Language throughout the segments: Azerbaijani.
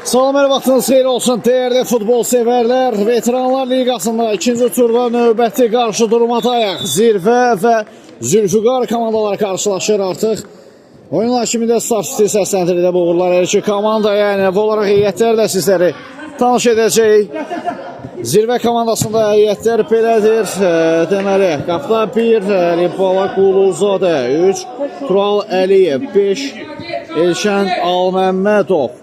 Salam, hər vaxtınız xeyir olsun değerli futbol severler. Veteranlar Liqasında ikinci turda növbəti qarşıdurmadayıq. Zirvə və Zülfüqar komandalar karşılaşır artıq. Oyun hakimində Start City səsləndirildi bu uğurlar hər iki komandaya. Yəni bu olaraq heyətlərlə sizləri tanış edəcəyik. Zirvə komandasında heyətlər belədir. Deməli, qapıda 1, Limbala Quluzadə, 3, Tural Əliyev, 5, Elşən Alməmmədov,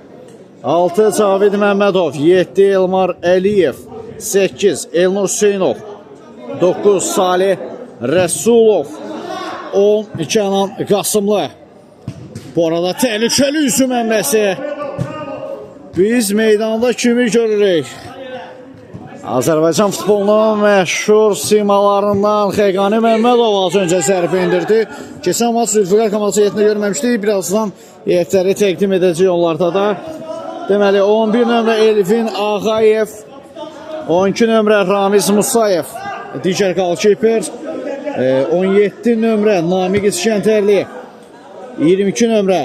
6 Cavid Məmmədov, 7 Elmar Əliyev, 8 Elnur Hüseynov, 9 Salih Rəsulov, 10 Kənan Qasımlı. Bu arada təhlükəli üzüm əmməsi. Biz meydanda kimi görürük? Azərbaycan futbolunun məşhur simalarından Xəqani Məmmədov az öncə zərbə indirdi. Keçən maç Zülfüqar komandası heyətində görməmişdik. Birazdan heyətləri təqdim edəcək onlarda da. Deməli 11 nömrə Elvin Ağayev, 12 nömrə Ramiz Musayev, digər qalkiper, 17 nömrə Namiq İskəndərli, 22 nömrə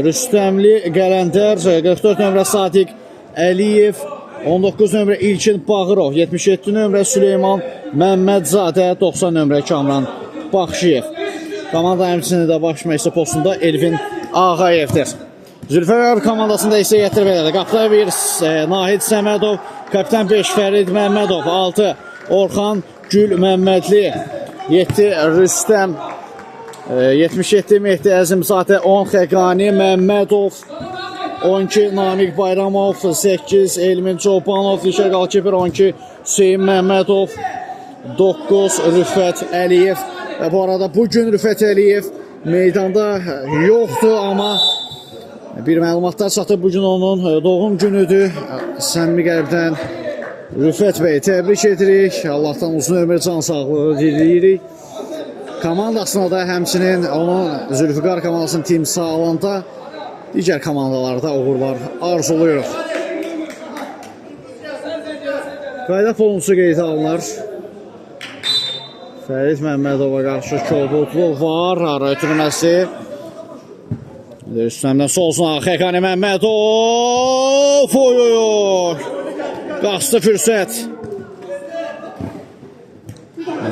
Rüstəmli Qələndər, 44 nömrə Sadiq Əliyev, 19 nömrə İlkin Bağırov, 77 nömrə Süleyman Məmmədzadə, 90 nömrə Kamran Baxşiyev. Komanda həmçinin də baş məşqçi postunda Elvin Ağayevdir. Zülfüqar komandasında isə heyətlər belədir. Qapıda 1 Nahid Səmədov, kapitan 5 Fərid Məmmədov, 6 Orxan Gül Məmmədli, 7 Rüstəm, 77 Mehdi Əzimzadə, 10 Xəqani Məmmədov, 12 Namiq Bayramov, 8 Elmin Çobanov, digər qalkiper 12 Hüseyin Məmmədov, 9 Rüfət Əliyev. Və bu arada bugün Rüfət Əliyev meydanda yoxdur, amma bir məlumatlar çatıb. Bugün onun doğum günüdür. Səmimi qəlbdən Rüfət bəy təbrik edirik. Allahdan uzun ömür, can sağlığı diləyirik. Komandasına da həmçinin onun Zülfüqar komandasının timsalında digər komandalarda uğurlar arzuluyuruq. Qayda ponusu qeydə alınır. Fərid Məmmədova qarşı kobudluq var. Ara ötürməsi. Üstəmdən solsuna Xəqani Məmmədov. Oy oy oy. Qastı fürsət.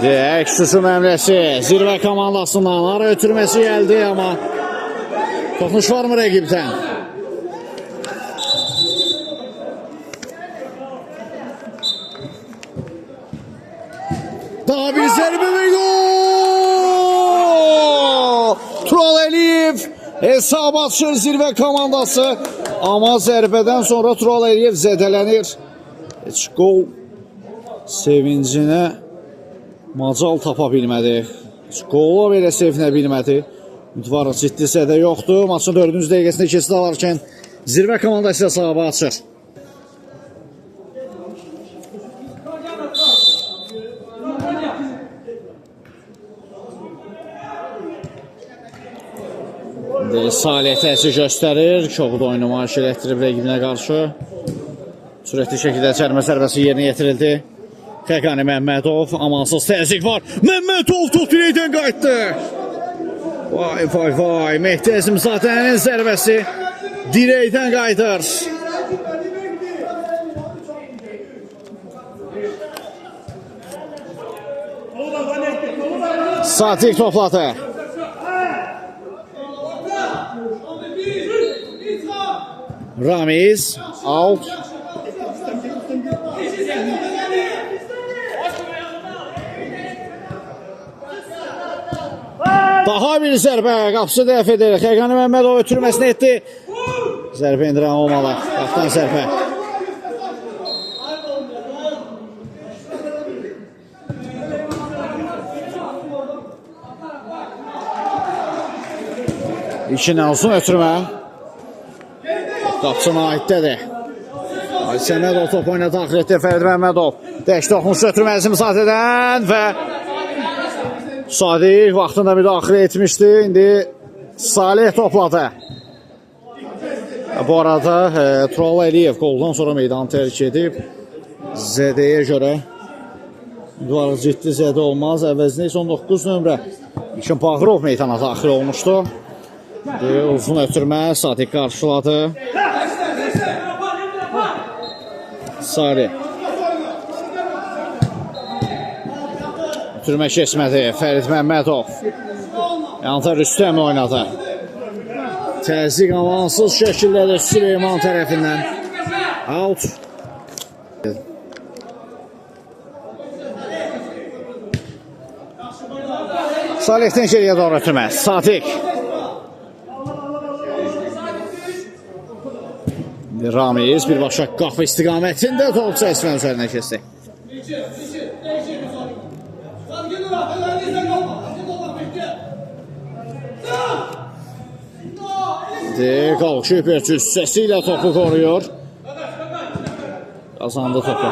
Əks hücum əmrəsi Zirvə komandasından ara ötürməsi gəldi, amma toxunuş var mı rəqibdən? Daha bir zərbə və gol! Tural Əliyev hesab açır Zirvə komandası, amma zərbədən sonra Tural Əliyev zədələnir. Heç gol sevincinə macal tapa bilmədi. Heç qola belə sevinə bilmədi. Ümidvarıq ciddi sədə yoxdur. Maçın 4-cü dəqiqəsində keçid alarkən Zirvə komandası hesabı açır. Salih təsir göstərir. Çoxud oyunu nümayiş elətdirib rəqibinə qarşı. Sürətli şəkildə cərimə zərbəsi yerinə yetirildi. Xəqani Məmmədov, amansız təzyiq var. Məmmədov top dirəkdən qayıtdı. Vay vay vay, Mehdi Əzimzadənin zərbəsi dirəkdən qayıdır. Sadiq topladı. Ramiz out. Daha bir zərbə, qapısı dəf edir. Xəqani Məmmədov ötürməsini etdi. Zərbə indirən olmalı. Qapıdan zərbə. İçindən uzun ötürmə. Qapısına aidlədir. Səmədov top oyuna daxil etdi. Fərid Məmmədov. Dəş toxunuş ötürmə Əzimzadədən və Sadiq vaxtında müdaxilə etmişdi. İndi Salih topladı. Bu arada Tural Əliyev qoldan sonra meydanı tərk edib. Zədəyə görə ciddi zədə olmaz. Əvəzinə isə 19 nömrə İlkin Bağırov meydana daxil olmuşdu. Uzun ötürmə Sadiq qarşıladı. Sari. Ötürmə keçmədi. Fərid Məmmədov. Yanında Rüstəm oynadı. Təzyiq amansız şəkildə də Süleyman tərəfindən. Out. Salihdən geriyə doğru ötürmə. Sadiq. Ramiz birbaşa qapı istiqamətində top çəkmə üzərinə keçdi. Qalxıb cüssəsi ilə topu qoruyur. Qazandı topu.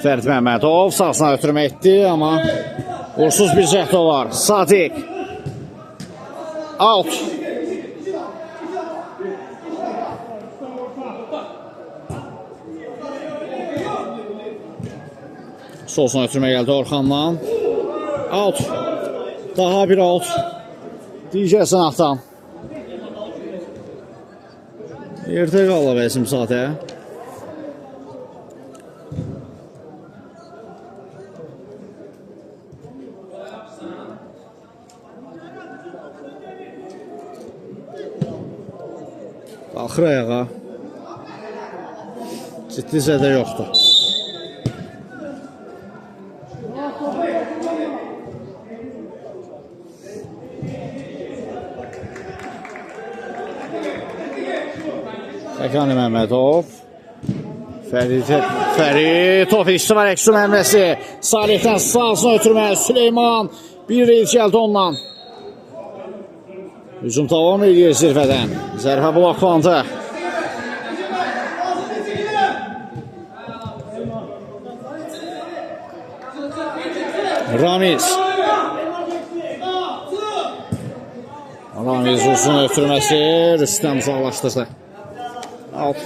Fərid Məmmədov sağsına ötürmə etdi, amma uğursuz bir cəhd var. Sadiq. Out. Solsuna ötürmə gəldi Orxandan. Out. Daha bir out. Digər sınaqdan. Yerdə qalıb Əzimzadə. Qalxır ayağa. Ciddi zədə yoxdur. Xəqani Məmmədov. Fərid top işi var Əksu Məmməsi. Salihdən sağsına ötürmə. Süleyman bir reyd gəldi ondan. Hücum davam edir zirvədən. Zərbə bloklandı. Ramiz. Ramiz uzun ötürməsi. Rüstəm uzaqlaşdırdı. Out.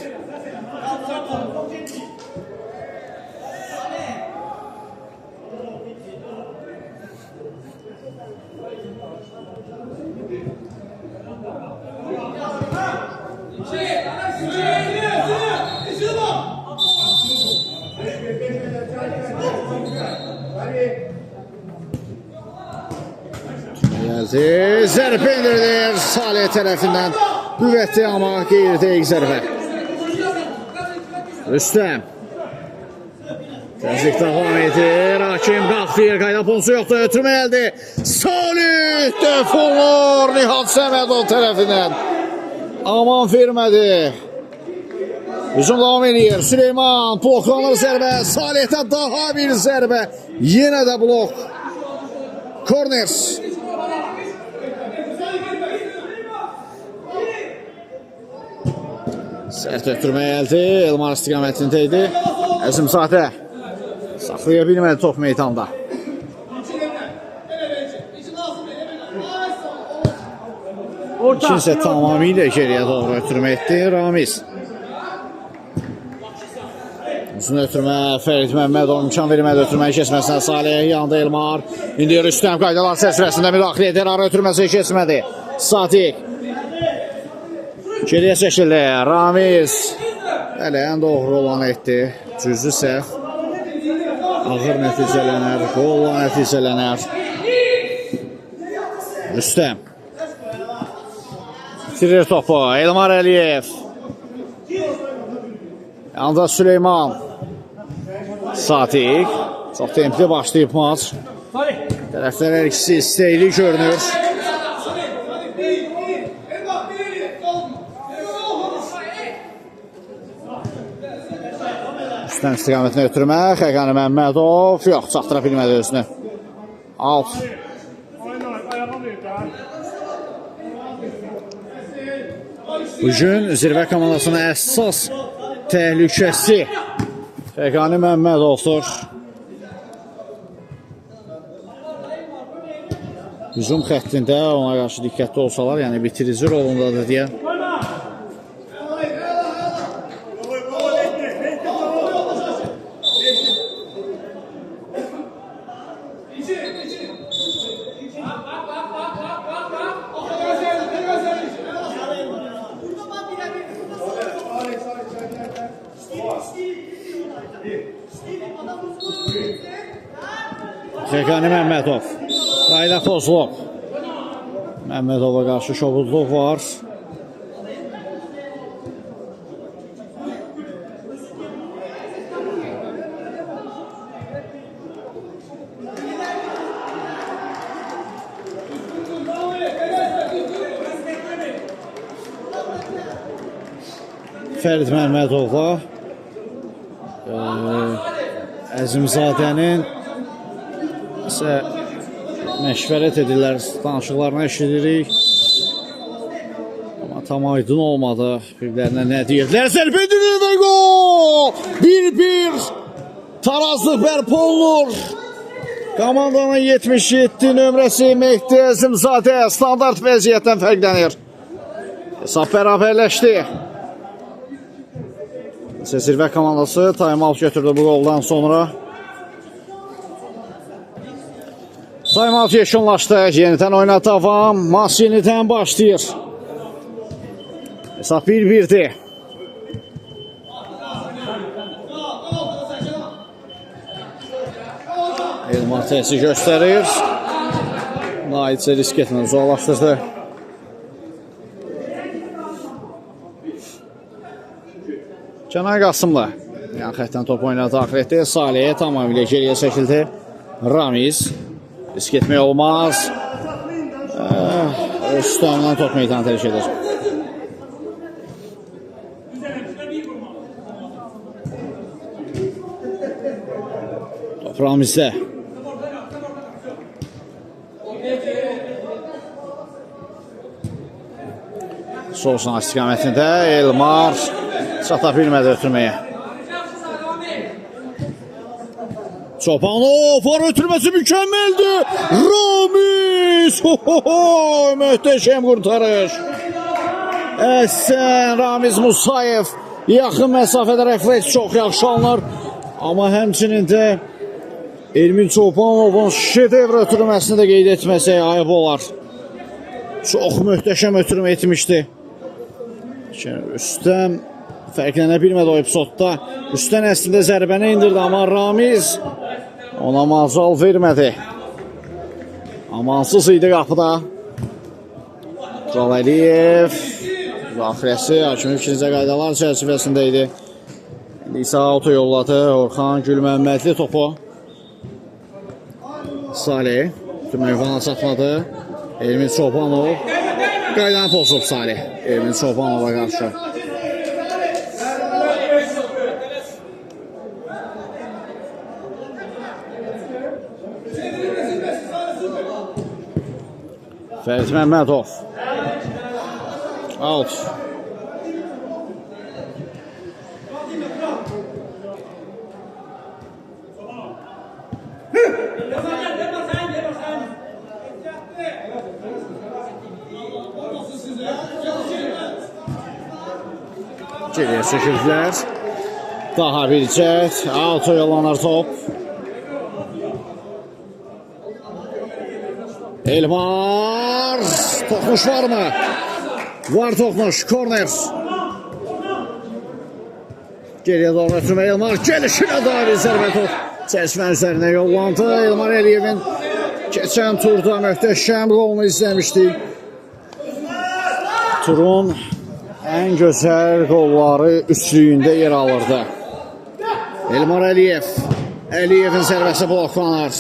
Zərbə indirdir Salih tərəfindən. Qüvvətli amma qeyri-dəqiq zərbə. Rüstəm. Təzyiq davam edir. Hakim qalxdır. Qayda ponsu yoxdur. Ötürmə gəldi. Salih dəf olur Nihat Səmədov tərəfindən. Aman vermədi. Hücum davam edir. Süleyman bloklanır zərbə. Salihdən daha bir zərbə. Yenə də blok. Corners. Sərt ötürmə gəldi. Elmar istiqamətində idi. Əzimzadə saxlaya bilmədi top meydanda. İkinsə tamamilə geriyə doğru ötürmə etdi Ramiz. Uzun ötürmə Fərid Məmmədov imkan vermədi ötürməyi keçməsinə. Salih yanında Elmar. İndi Rüstəm qaydalar çərçivəsində müdaxilə edir. Ara ötürməsi keçmədi. Sadiq. Geriyə çəkildi. Ramiz. Hələ ən doğru olanı etdi. Cüzlü səhv. Ağır nəticələnər. Qolla nəticələnər. Rüstəm. Bitirir topu. Elmar Əliyev. Yanında Süleyman. Sadiq. Çox templi başlayıb maç. Tərəflər hər ikisi istəkli görünür. Üstən istiqamətinə ötürmə. Xəqani Məmmədov. Yox, çatdıra bilmədi özünü. Out. Bugün zirvə komandasının əsas təhlükəsi Xəqani Məmmədovdur. Hücum xəttində ona qarşı diqqətli olsalar, yəni bitirici rolundadır deyə. Xəqani Məmmədov. Qayda pozulub. Məmmədova qarşı şovuzluq var. Fərid Məmmədovla Əzimzadənin məşvərət edirlər, danışıqlarını eşidirik. Amma tam aydın olmadı. Bir-birlərinə nə deyirdilər? Zərbə edilir və gol! 1-1 tarazlıq bərpa olunur. Komandanın 77 nömrəsi Mehdi Əzimzadə standart vəziyyətdən fərqlənir. Hesab bərabərləşdi. Zirvə komandası time-out götürdü bu qoldan sonra. Time-out yekunlaşdı. Yenidən oyuna davam. Maç yenidən başlayır. Hesab 1-1'dir. Elmar təsir göstərir. Nailcə risk etmə uzaqlaşdırdı. Kənan Qasımlı yan xətdən top oyuna daxil etdi. Salihə tamamilə geriyə çəkildi. Ramiz risk etmək olmaz. Üstəmdən top meydanı tərk edir. Top Ramizdə. Sol sınaq istiqamətində Elmar çata bilmədi ötürməyə. Çopanov var, ötürməsi mükəmməldir. Ramiz! Möhtəşəm qurtarış. Əhsən Ramiz Musayev. Yaxın məsafədə refleks çox yaxşı alınır. Amma həmçinin də Elmin Çopanovun şedevr ötürməsini də qeyd etməsək ayıb olar. Çox möhtəşəm ötürmə etmişdi. Üstəm fərqlənə bilmədi o epizodda. Üstdən əslində zərbəni indirdi, amma Ramiz ona macal vermədi. Amansız idi qapıda. Tural Əliyev müdaxiləsi hakimi ikinci qaydalar çərçivəsində idi. İndi isə auto yolladı. Orxan Gülməmmədli topu. Salih Tümeyvana çatmadı. Elmin Çobanov qaydanı pozub Salih Elmin Çobanova qarşı. Fərid Məmmədov out. Geriyə çəkildilər. Daha bir cəhd. Auto yollanar top. Elmar. Toxmuş var mı? Var toxmuş. Korner. Geriyə doğru ötürmə Elmar. Gelişinə dair zərbə top. Çərçivənin üzərinə yollandı. Elmar Əliyevin keçən turda möhtəşəm qolunu izləmişdik. Turun ən gözəl qolları üçlüyündə yer alırdı. Elmar Əliyev. Əliyevin zərbəsi bloklanır.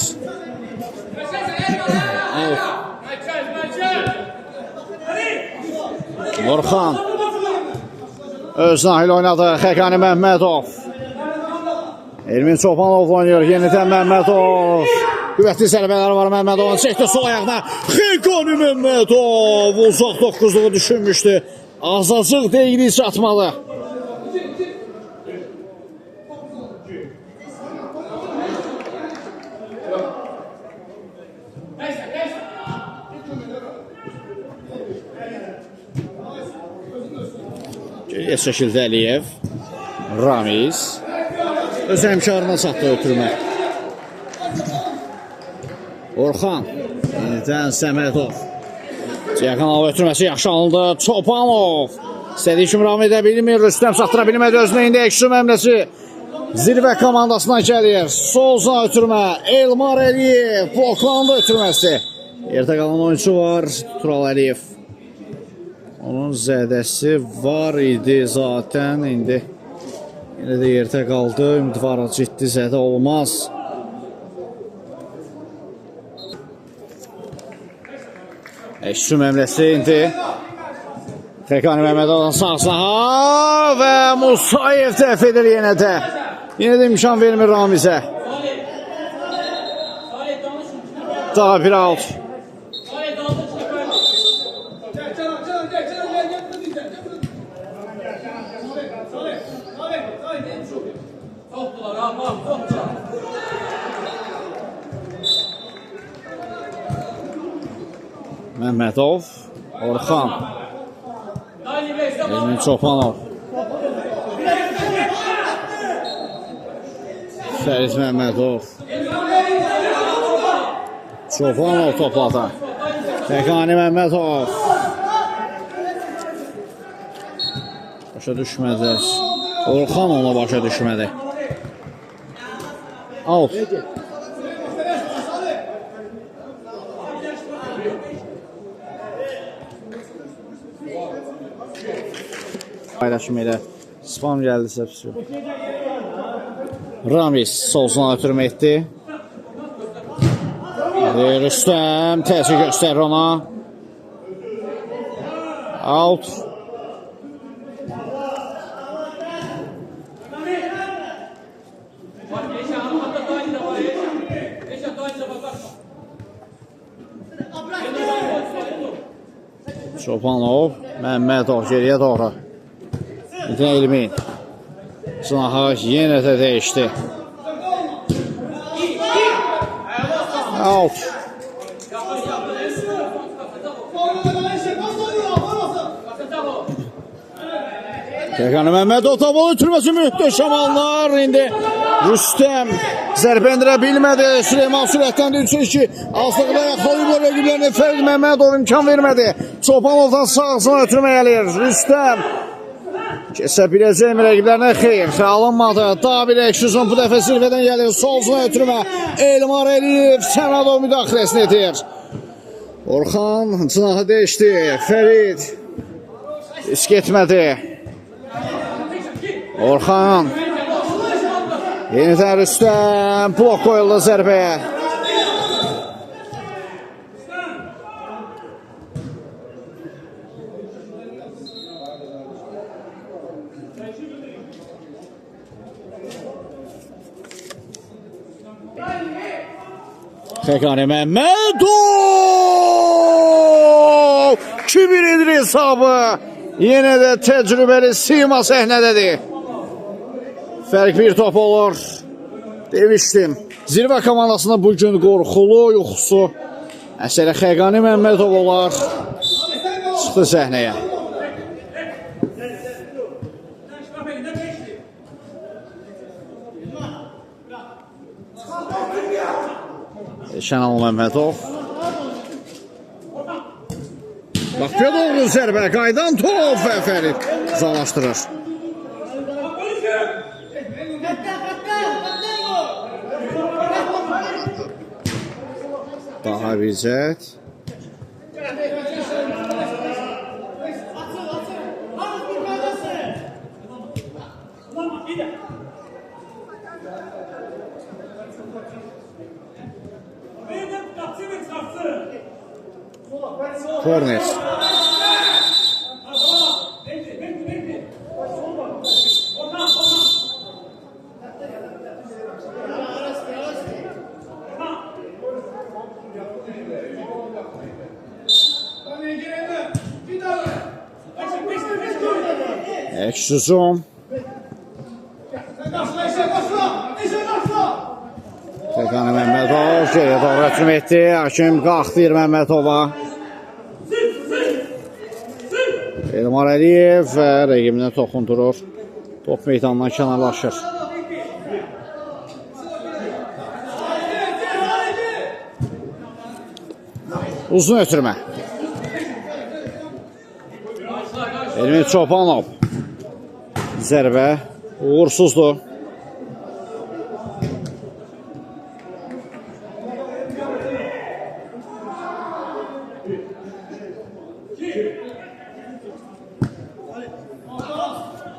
Orxan öz nahil oynadı. Xəqani Məmmədov. Elmin Çobanov oynuyor. Yenidən Məmmədov. Qüvvətli zərbələri var Məmmədovun. Çəkdi sol ayaqına. Xəqani Məmmədov. Uzaq 9'luğu düşünmüşdü. Azacıq deyili çatmalı. Geriyə çəkildi Əliyev. Ramiz. Öz həmkarına çatdı ötürmə. Orxan. Yenidən Səmədov. Yaxın hava ötürməsi yaxşı alındı. Çopanov. İstədiyi kimi ram edə bilmir. Rüstəm çatdıra bilmədi özünə. İndi Ekşi məmləsi. Zirvə komandasına gəlir. Sol zona ötürmə. Elmar Əliyev bloklandı ötürməsi. Yerdə qalan oyuncu var. Tural Əliyev. Onun zədəsi var idi zaten. İndi yenə də yerdə qaldı. Ümidvar ciddi zədə olmaz. Əşsü məmləsi indi. Xəqani Məmmədovdan sağ və Musayev dəf edir yenə də. Yenə də imkan vermir Ramizə. Daha bir out. Məmmədov, Orxan, Elmin Çopanov, Fəriz Məmmədov, Çopanov topladı, Xəqani Məmmədov, başa düşmədi, Orxan ona başa düşmədi, out. Paylaşım elə spam gəldisə pis yox. Ramiz solsuna ötürmə etdi. Rüstəm təzə göstərir ona. Out. Çopanov, Məmmədov geriyə doğru. Elmin. Sınağı yenə də dəyişdi. Out. Xəqani Məmmədov tabalı ötürməsi möhtəşəm anlar. İndi Rüstəm zərbə endirə bilmədi. Süleyman sürətdən düşür ki, azlıqda yaxalayıblar rəqiblərini. Fərid Məmmədov imkan vermədi. Çopanovdan sağsına ötürmə gəlir. Rüstəm kesə biləcək mi rəqiblərinə? Xeyr, alınmadı. Daha bir əksüzün bu dəfə zirvədən gəlir. Solsuna ötürmə. Elmar Əliyev Sənadov müdaxiləsini edir. Orxan cınahı dəyişdi. Fərid risk etmədi. Orxan yenidən Rüstəm blok qoyuldu zərbəyə. Xəqani Məmmədov 2-1 edir hesabı. Yenə də təcrübəli Sima səhnədədir. Fərq bir top olur. Demişdim. Zirvə komandasında bugün qorxulu yuxusu əsərə Xəqani Məmmədov olar. Çıxdı səhnəyə. Şənal Məmmədov. Qapıya doğru zərbə, qaydan top və Fərid zalaşdırır. Daha Vizət. Korner. Əksüzum. Xəqani Məmmədov geriyə doğru hücum etdi. Hakim qalxdı Məmmədova. Elmar Əliyev və rəqibinə toxundurur. Top meydandan kənarlaşır. Uzun ötürmə. Elmin Çopanov. Zərbə uğursuzdur.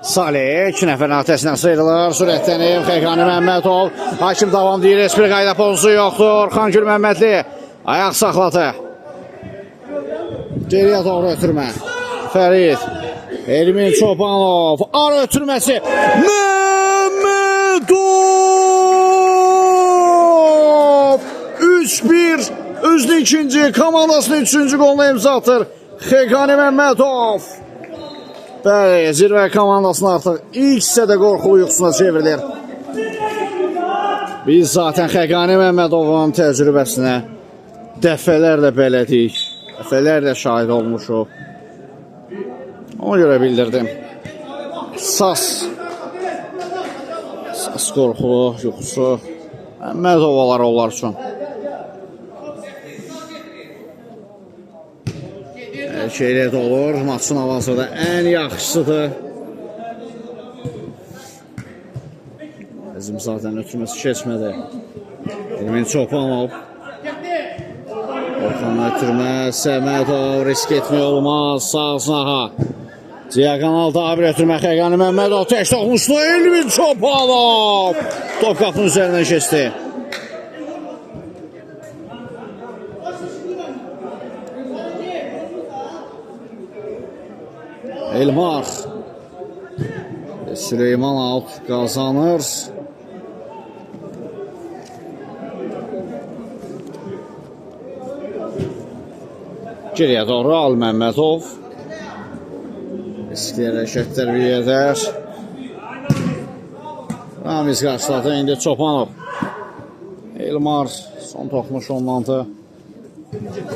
Salih 2 nəfərin atəsindən sıyrılır. Sürətlənib Xəqani Məmmədov. Hakim davam deyir. Heç bir qayda pozusu yoxdur. Orxangül Məmmədli ayaq saxladı. Geriyə doğru ötürmə. Fərid. Elmin Çobanov. Ara ötürməsi. Məmmədov! 3-1. Özünün ikinci, komandasının 3-cü qolunu imza atır. Xəqani Məmmədov. Bəli, zirvə komandasını artıq ilk hissədə qorxulu yuxusuna çevrilir. Biz zaten Xəqani Məmmədovun təcrübəsinə dəfələrlə bələdik, dəfələrlə şahid olmuşuq. Ona görə bildirdim. Sas qorxulu yuxusu Məmmədovalar onlar üçün. Şeylə də olur, maçın avansında ən yaxşısıdır. Bizim zaten ötürməsi keçmədi. Elmin Çobanov. Orxan ötürmə, Səmədov, risk etmək olmaz, sağ snaha. Diagonalda bir ötürmə Xəqani Məmmədov, tək toxmuşdu, Elmin Çobanov. Top qapının üzərindən keçdi. Elmar Süleyman out qazanır. Geriyə doğru Al Məmmədov. Riskli hərəkətlər bir edər. Ramiz qarşıladı, indi Çobanov. Elmar son toxmuş onlandı.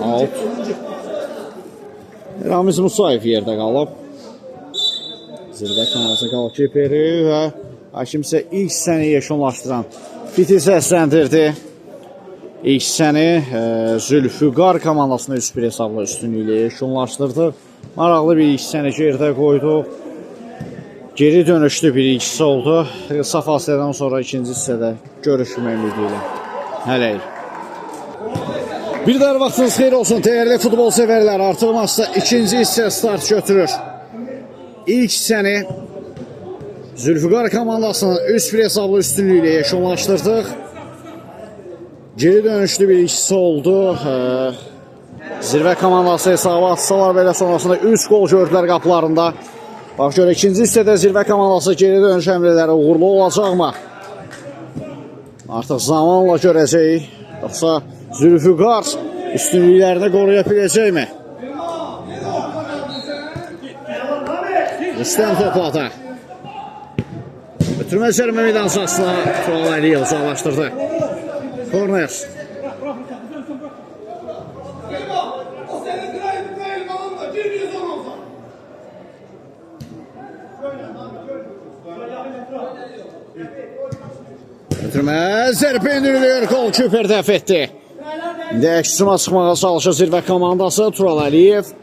Out. Ramiz Musayev yerdə qalıb. Zirvə kanalası qalkiperi və Hakim isə ilk hissəni yekunlaşdıran Fiti səsləndirdi. İlk hissəni Zülfüqar komandasını 3-1 hesabla üstünlüklə yekunlaşdırdı. Maraqlı bir ilk hissəni gerdə qoyduq. Geri dönüşlü bir ilk hissə oldu. Qısa fasilədən sonra ikinci hissədə görüşmək ümidi ilə. Hələlik. Bir daha vaxtınız xeyir olsun değerli futbol severler. Artıq maçda ikinci hissə start götürür. İlk hissəni Zülfüqar komandasının 3-1 hesablı üstünlüyü ilə yekunlaşdırdıq. Geri dönüşlü bir hissə oldu. Zirvə komandası hesabı atsalar belə sonrasında 3 gol gördülər qapılarında. Bax görə ikinci hissədə zirvə komandası geri dönüş əmrləri uğurlu olacaqmı? Artıq zamanla görəcəyik. Yoxsa Zülfüqar üstünlüklərini qoruya biləcəkmi? Rüstəm topladı. Ötürmə üzərimə meydan sahasına Tural Əliyev uzaqlaşdırdı. Korner. Ötürmə zərbə indirilir, golkiper dəf etdi. İndi əksuma çıxmağa çalışır zirvə komandası. Tural Əliyev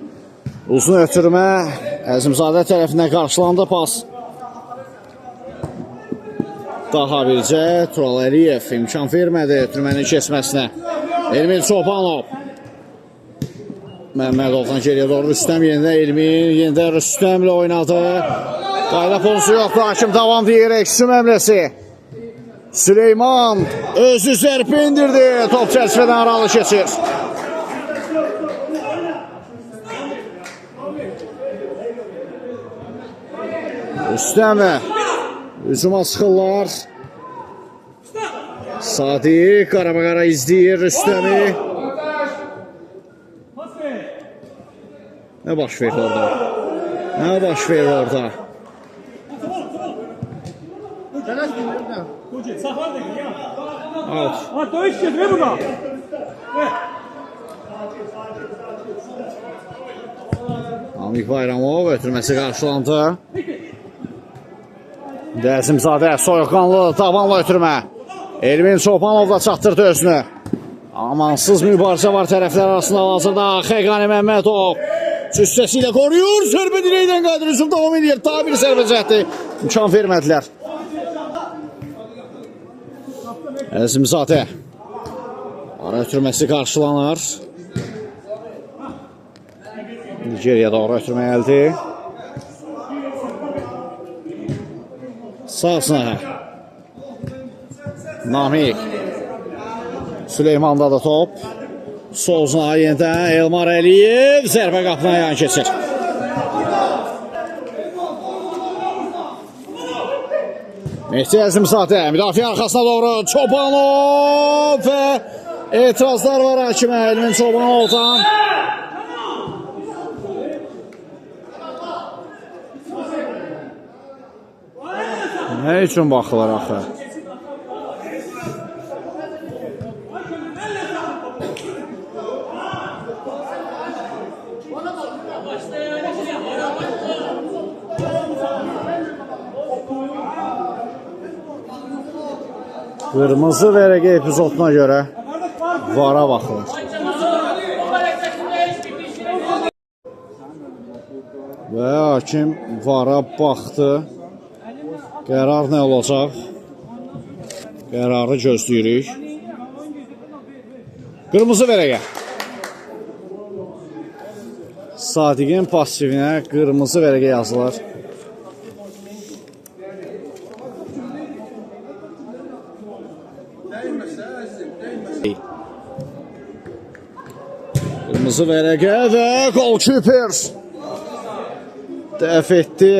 uzun ötürmə Əzimzadə tərəfindən qarşılandı pas. Daha bircə Tural Əliyev imkan vermədi ötürmənin keçməsinə. Elmin Çobanov. Məmmədovdan geriyə doğru Rüstəm yenidən Elmin, yenidən Rüstəmlə oynadı. Qayda pozusu yoxdur, hakim davam deyir, əksum əmrəsi. Süleyman özü zərbə indirdi. Top çərçivədən aralı keçir. Rüstəmə hücuma çıxırlar. Sadiq qarabaqara izləyir Rüstəmi. Nə baş verir orada? Nə baş verir orada? Out. Dövüş getiriyor burada. Amik Bayramov ötürməsi qarşılandı. Əzimzadə soyuqqanlı tavanla ötürmə. Elmin Çobanov da çatdırdı özünü. Amansız mübarizə var tərəflər arasında hazırda. Xəqani Məmmədov cüssəsi ilə qoruyur. Zərbə dirəkdən qadir hücum davam edir. Daha bir zərbə cəhdi imkan vermədilər. Əzimzadə ara ötürməsi qarşılanır. Geriyə doğru ötürmə gəldi. Sağ sınəhə. Namik. Süleyman'da da top. Sol sınəhə yenidən Elmar Əliyev. Zərbə qapına yan keçir. Mehdi Əzimzadə müdafiə arxasına doğru Çobanov və etirazlar var hakimə Elmin Çobanovdan. Nə üçün baxırlar axı? Qırmızı vərəqə epizoduna görə vara baxılır. Və hakim vara baxdı. Qərar nə olacaq? Qərarı gözləyirik. Qırmızı vərəqə. Sadiqin pasivinə qırmızı vərəqə yazılır. Qırmızı vərəqə və golkiper dəf etdi.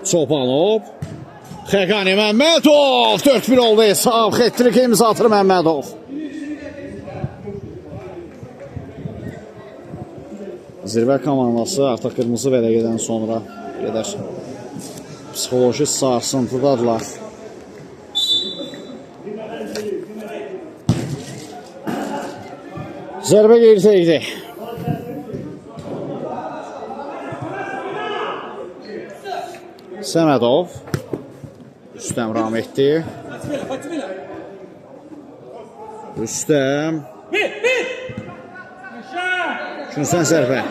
Çobanov. Xəqani Məmmədov. 4-1 oldu hesab. Xətrik imza atır Məmmədov. Zirvə komandası artıq qırmızı vərəqədən sonra gedər. Psixoloji sarsıntıdadırlar. Zərbə qeyri-təqdi. Səmədov. Rüstəm Rahmetli. Rüstəm. Şunsan zərbə.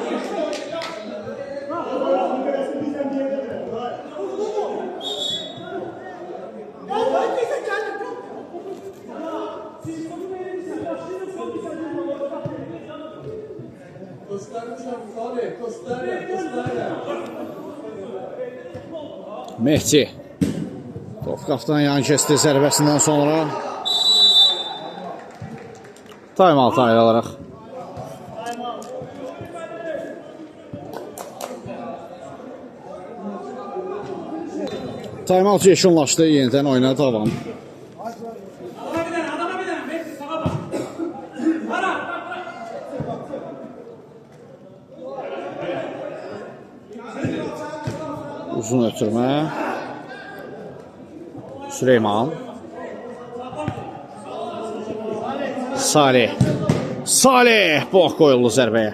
Mehdi. Top qapdan yan kəsdi zərbəsindən sonra. Time-out ayrılaraq. Time-out yekunlaşdı, yenidən oyuna davam. Uzun ötürmə. Süleyman. Salih. Salih. Boq qoyuldu zərbəyə.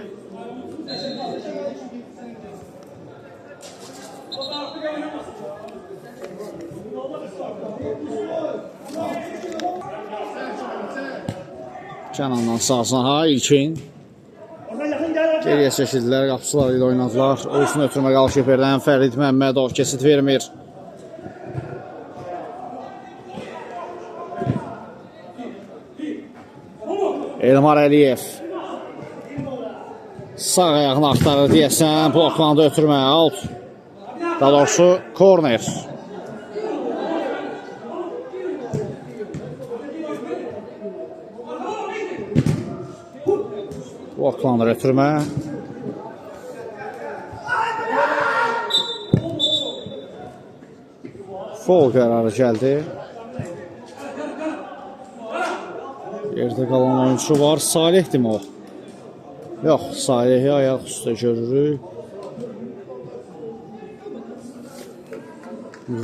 Kənandan sağsına İlkin. Geriyə çəkildilər, qapıçılar ilə oynadılar. Olsun ötürmə qalkiperdən Fərid Məmmədov kesit vermir. Elmar Əliyev. Sağ ayağını axtarır deyəsən, bloklandı ötürmə, out. Daha doğrusu korner. Bloklanır ötürmə. Foul qərarı gəldi. Yerdə qalan oyuncu var. Salihdir mi o? Yox, Salihi ayaq üstə görürük.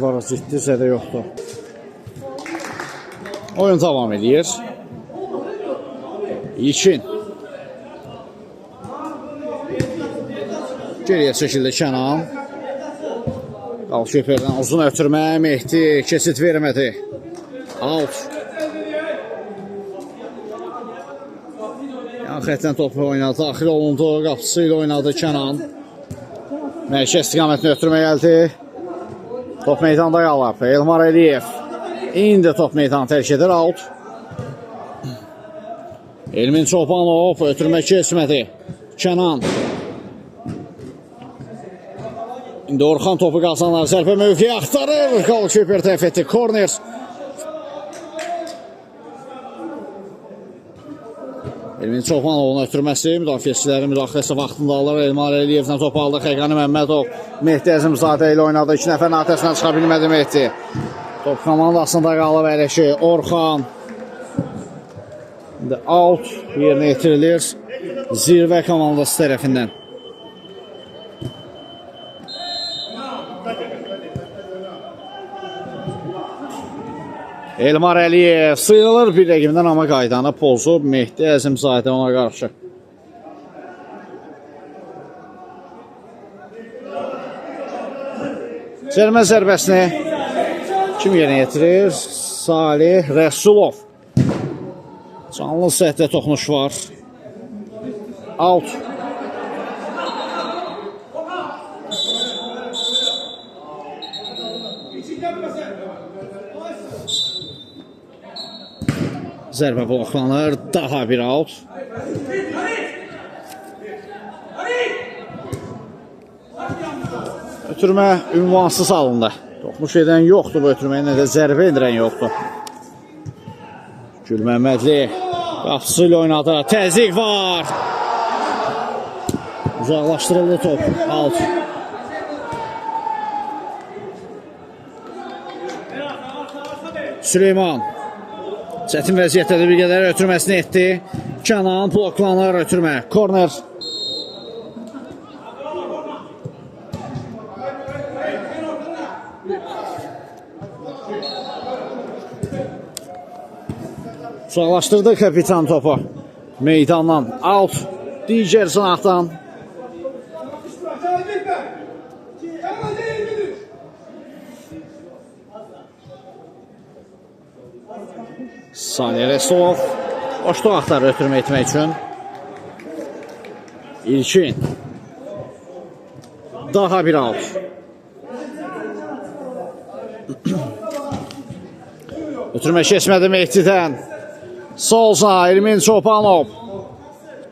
Var ciddi zədə yoxdur. Oyun davam edir. İlkin. Geriyə çəkildi Kənan. Qalkiperdən uzun ötürmə. Mehdi kesit vermədi. Out. Yan xətdən topu oynadı. Daxil olundu. Qapısı ilə oynadı Kənan. Mərkəz istiqamətini ötürmə gəldi. Top meydanda qalıb. Elmar Əliyev indi top meydanı tərk edir. Out. Elmin Çobanov ötürmə keçmədi. Kənan. İndi Orxan topu qazanır. Zərbə mövqeyi axtarır. Qolkiper dəf etdi. Korner. Elmin Çobanovun ötürməsi, müdafiəçilərin müdaxiləsi vaxtında alır. Elmar Əliyevlə topu aldı. Xəqani Məmmədov Mehdi Əzimzadə ilə oynadı. 2 nəfərin atəsindən çıxa bilmədi Mehdi. Top komandasında qalıb Ələşi. Orxan. İndi out yerinə yetirilir. Zirvə komandası tərəfindən. Elmar Əliyev sıyrılır bir rəqimdən, amma qaydanı pozub Mehdi Əzimzadə ona qarşı. Cərmə zərbəsini kim yerinə yetirir? Salih Rəsulov. Canlı səhətdə toxunuş var. Out. Zərbə bloklanır. Daha bir out. Ötürmə ünvansız halında. Toxunuş edən yoxdur bu ötürməyə, nə də zərbə edirən yoxdur. Gülməmmədli qapısı ilə oynadı. Təzyiq var. Uzaqlaşdırıldı top. Out. Süleyman. Çətin vəziyyətdə bir qədər ötürməsini etdi. Kənan bloklanır ötürmə. Korner. Uzaqlaşdırdı kapitan topu. Meydandan out. Digər sınaqdan. Salih Rəsulov boşluq axtarır ötürmə etmək üçün. İlkin. Daha bir out. Ötürmə keçmədi Mehdidən. Solsa Elmin Çobanov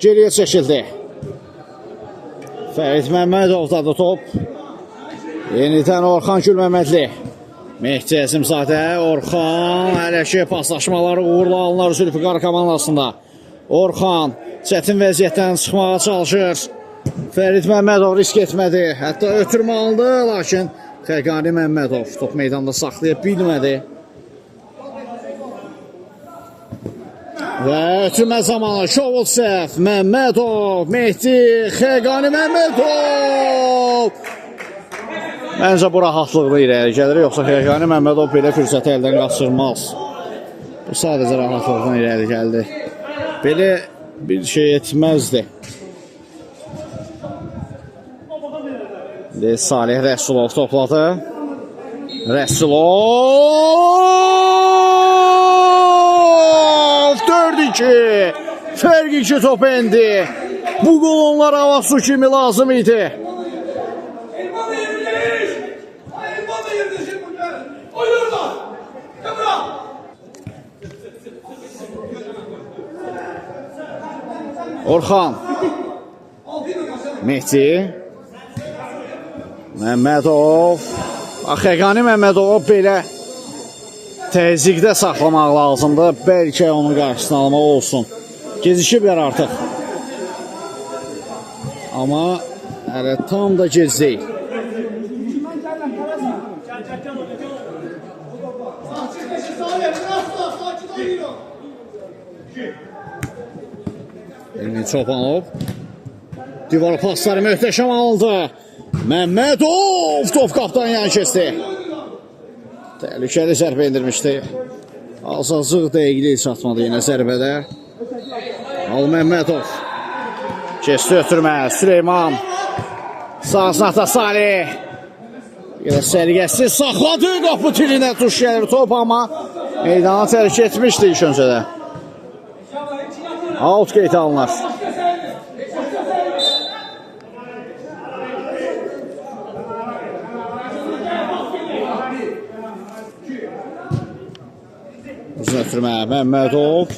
geriyə çəkildi. Fərid Məmmədovdadır top. Yenidən Orxan Gülməmmədli. Mehdi Əzimzadə, Orxan, Ələşi paslaşmaları uğurla alınır Zülfiqar komandasında. Orxan çətin vəziyyətdən çıxmağa çalışır. Fərid Məmmədov risk etmədi. Hətta ötürmə aldı, lakin Xəqani Məmmədov top meydanda saxlaya bilmədi. Və ötürmə zamanı Şovulsev, Məmmədov, Mehdi, Xəqani Məmmədov. Məncə bu rahatlıqla irəli gəlir, yoxsa Xəqani Məmmədov belə fürsəti əldən qaçırmaz. Bu sadəcə rahatlıqla irəli gəldi. Belə bir şey etməzdi. Salih Rəsulov topladı. Rəsulov 4-2. Fərq 2 top endi. Bu qol onlara hava su kimi lazım idi. Orxan. Mehdi. Məmmədov. Xəqani Məmmədov belə təzyiqdə saxlamaq lazımdır. Bəlkə onun qarşısını almaq olsun. Gecikiblər artıq. Amma hələ tam da gec deyil. Elmin Çobanov. Divar pasları möhtəşəm aldı. Məmmədov top qapdan yan keçdi. Təhlükəli zərbə indirmişdi. Azazıq dəqiqliyi çatmadı yenə zərbədə. Al Məmmədov. Keçdi ötürmə. Süleyman. Sağ sınaqda Salih. Yenə səliqəsiz saxladı. Qapı tilinə tuş gəlir top, amma meydana tərk etmişdi ilk öncədə. Out qeyd alınır. uzun ötürmə. Məmmədov.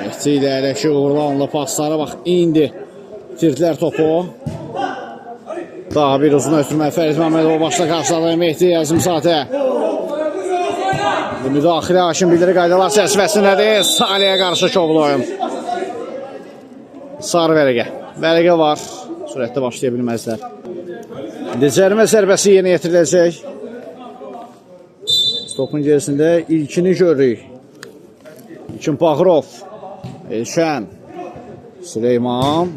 Mehdi ilə elə ki, uğurlanlı pasları bax, indi itirdilər topu. Daha bir uzun ötürmə. Fərid Məmmədov başda qarşıladı. Mehdi Əzimzadə. Müdaxilə Hakim bildiri qaydalar çərçivəsindədir. Salihə qarşı şovlu oyun. Sarı vərəqə. Vərəqə var. Sürətdə başlaya bilməzlər. Cərimə zərbəsi yerinə yetiriləcək. Topun gerisində ilkini görürük. İlkin Bağırov. Elşən. Süleyman.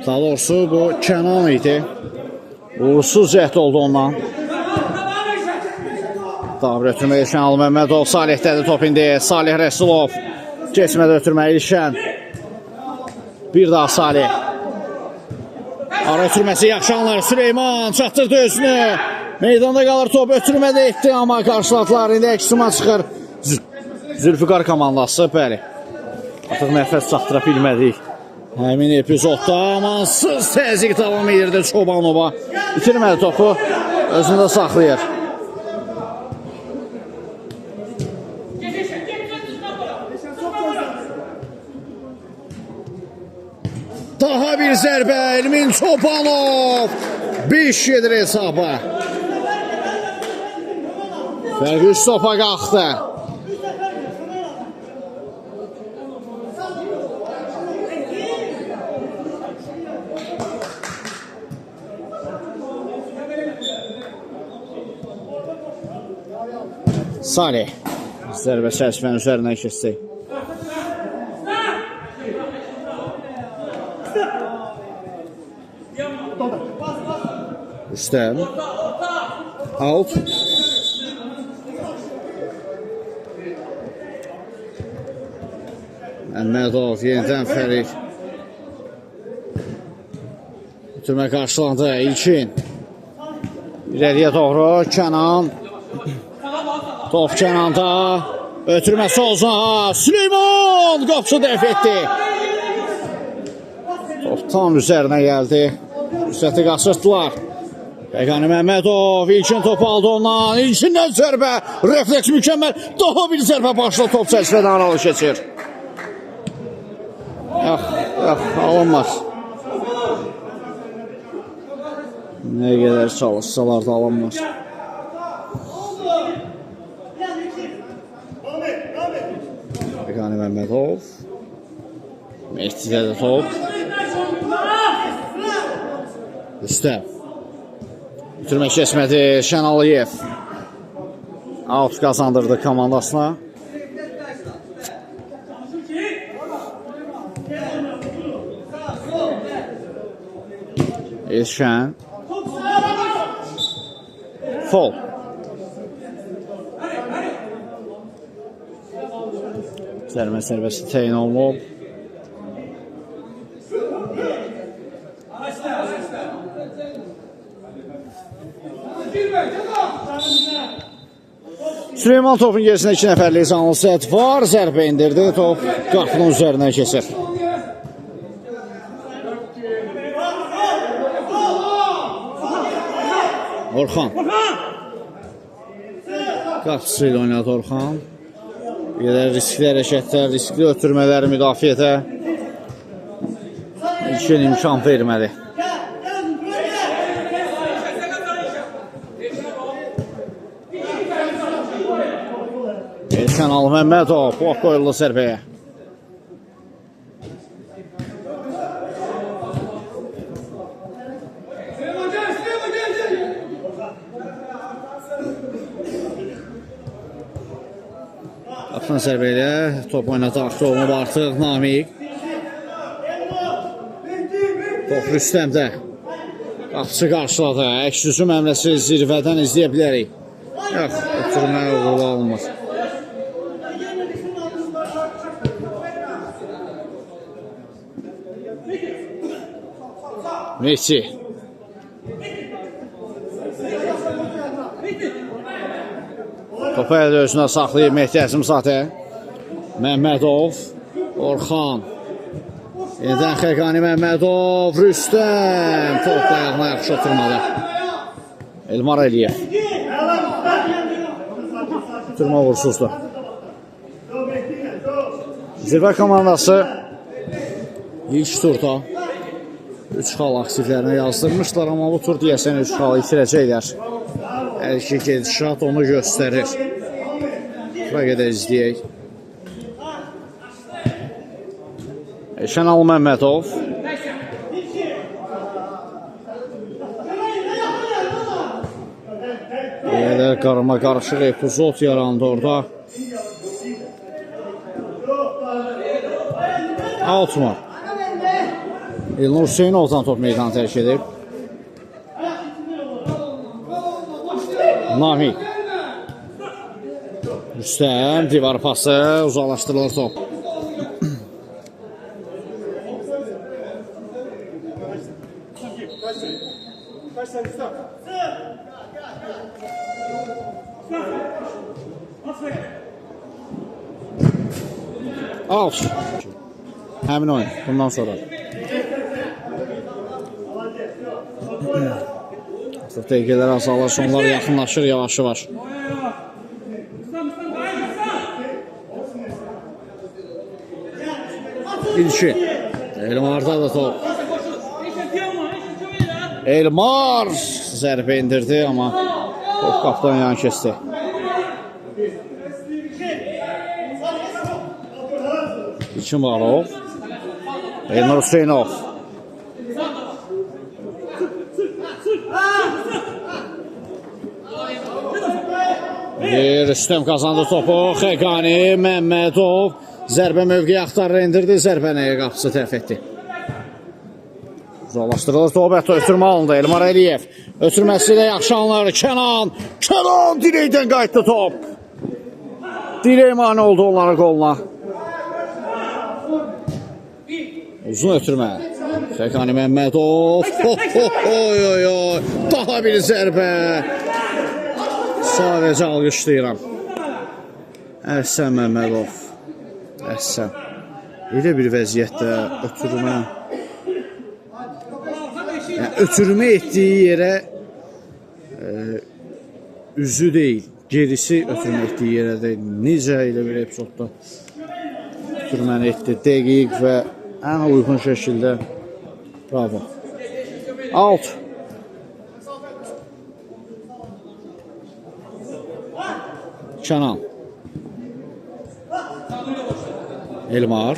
Daha doğrusu bu Kənan idi. Uğursuz cəhd oldu ondan. Daha bir ötürmə Elşən Məmmədov. Salih'dədir top indi. Salih Rəsulov. Keçmədə ötürmə Elşən. Bir daha Salih. Ara ötürməsi yaxşı anlar. Süleyman çatdırdı özünü. Meydanda qalır top. Ötürmədə etdi amma qarşıladılar. İndi əksima çıxır. Zülfüqar komandası. Bəli. Artıq nəfəs çatdıra bilmədik. Həmin epizodda amansız təzyiq davam edirdi Çobanova. İtirmədi topu. Özündə saxlayır. Daha bir zərbə Elmin Çobanov 5 gedir hesaba. Fərq 3 topa qalxdı. Salih zərbə çərçivənin üzərindən keçdi. Üstəm. Out. Məmmədov yenidən Fərid. Ötürmə qarşılandı. İlkin. İləriyə doğru Kənan. Top Kənanda. Ötürmə solza. Süleyman qapçı dəf etdi. Top tam üzərinə gəldi. Üstəti qaçırtdılar. Pəqani Məmmədov ilkin topu aldı ondan. İlkindən zərbə. Refleks mükəmməl. Daha bir zərbə başla top çəkmədən aralı keçir. Yox, alınmaz. Nə qədər çalışsalar da alınmaz. Pəqani Məmmədov. Mehdidə də top. Üstəm. Bitirmək keçmədi Şən Aliyev. Out qazandırdı komandasına. Elşən. Fol. Zərmə sərbəsi təyin olunub. Süleyman topun gerisində 2 nəfərlik canlı sət var. Zərbə indirdi. Top qapının üzərindən keçir. Orxan. Qapısı ilə oynadı Orxan. Bir qədər riskli hərəkətlər, riskli ötürmələr müdafiədə ilkin imkan vermədi. Elşən Məmmədov blok qoyuldu zərbəyə. Qapının zərbə ilə top oynadı olunub artıq Namiq. Top Rüstəmdə. Qapısı qarşıladı. Əks-üzüm əmləsi zirvədən izləyə bilərik. Yox, ötürmə uğurlu alınmaz. Mehdi. Topu əldə özünə saxlayıb Mehdi Əzimzadə. Məmmədov. Orxan. Yenidən Xəqani Məmmədov. Rüstəm. Top ayağına yaxşı oturmadı. Elmar Əliyev. ötürmə uğursuzdur. Zirvə komandası ilk turda 3 xal aktivlərinə yazdırmışlar, amma bu tur deyəsən 3 xal itirəcəklər. Hər iki gedişat onu göstərir. Bura qədər izləyək. Şənal Məmmədov. Qarama qarışıq epizod yarandı orada. Altman. Elnur Hüseynovdan top meydanı tərk edib. Nami. Rüstəm, divar pası, uzaqlaşdırılır top. Out. Həmin oyun bundan sonra. Artıq dəqiqələr azalır, sonlar yaxınlaşır yavaş-yavaş. İlki. Elmar'da da top. Elmar zərbə indirdi, amma top qapdan yan kəsdi. İçimarov. Elnur Hüseynov. Rüstəm qazandı topu. Xəqani, Məmmədov. Zərbə mövqeyi axtarır, indirdi. Zərbə nəyə qapısı tərəf etdi. Uzaqlaşdırılır top. Hətta ötürmə alındı. Elmar Əliyev. Ötürməsi ilə yaxşı anları. Kənan dirəkdən qayıtdı top. Dirək mani oldu onların qoluna. Uzun ötürmə. Xəqani Məmmədov. Daha bir zərbə. Sadəcə alqışlayıram. Əhsən Məmmədov. Əhsən. Elə bir vəziyyətdə ötürmə. Yəni, ötürmə etdiyi yerə üzü deyil, gerisi ötürmə etdiyi yerə deyil. Necə elə bir epizodda ötürməni etdi. Dəqiq və ən uyğun şəkildə. Bravo. Out. Kənan. Elmar.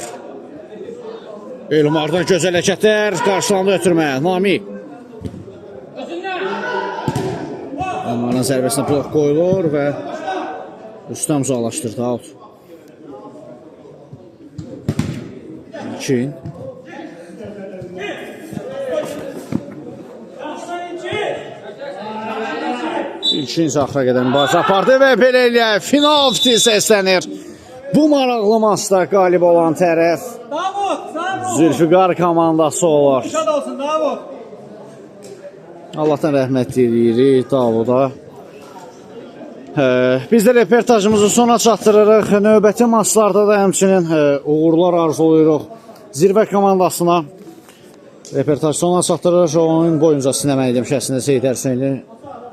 Elmardan gözəl hərəkətlər, qarşılandı ötürməyə. Nami. Elmarın zərbəsinə blok qoyulur və Rüstəm uzaqlaşdırdı. Out. İlkin. İlkin axıra qədər mübarizə apardı və belə ilə final səslənir. Bu maraqlı maçda qalib olan tərəf Zülfüqar komandası olur. Allahdan rəhmət edirik Davuda. Biz də reportajımızı sona çatdırırıq. Növbəti maçlarda da həmçinin uğurlar arzuluyuruq Zirvə komandasına. Reportaj sona çatdırırıq. Oyun boyunca sinəməliydim şəhsində Seyid Ərsənli.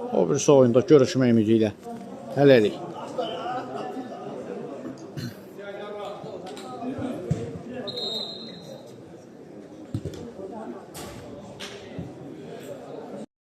O birisi oyunda görüşmək ümidi ilə. Hələlik.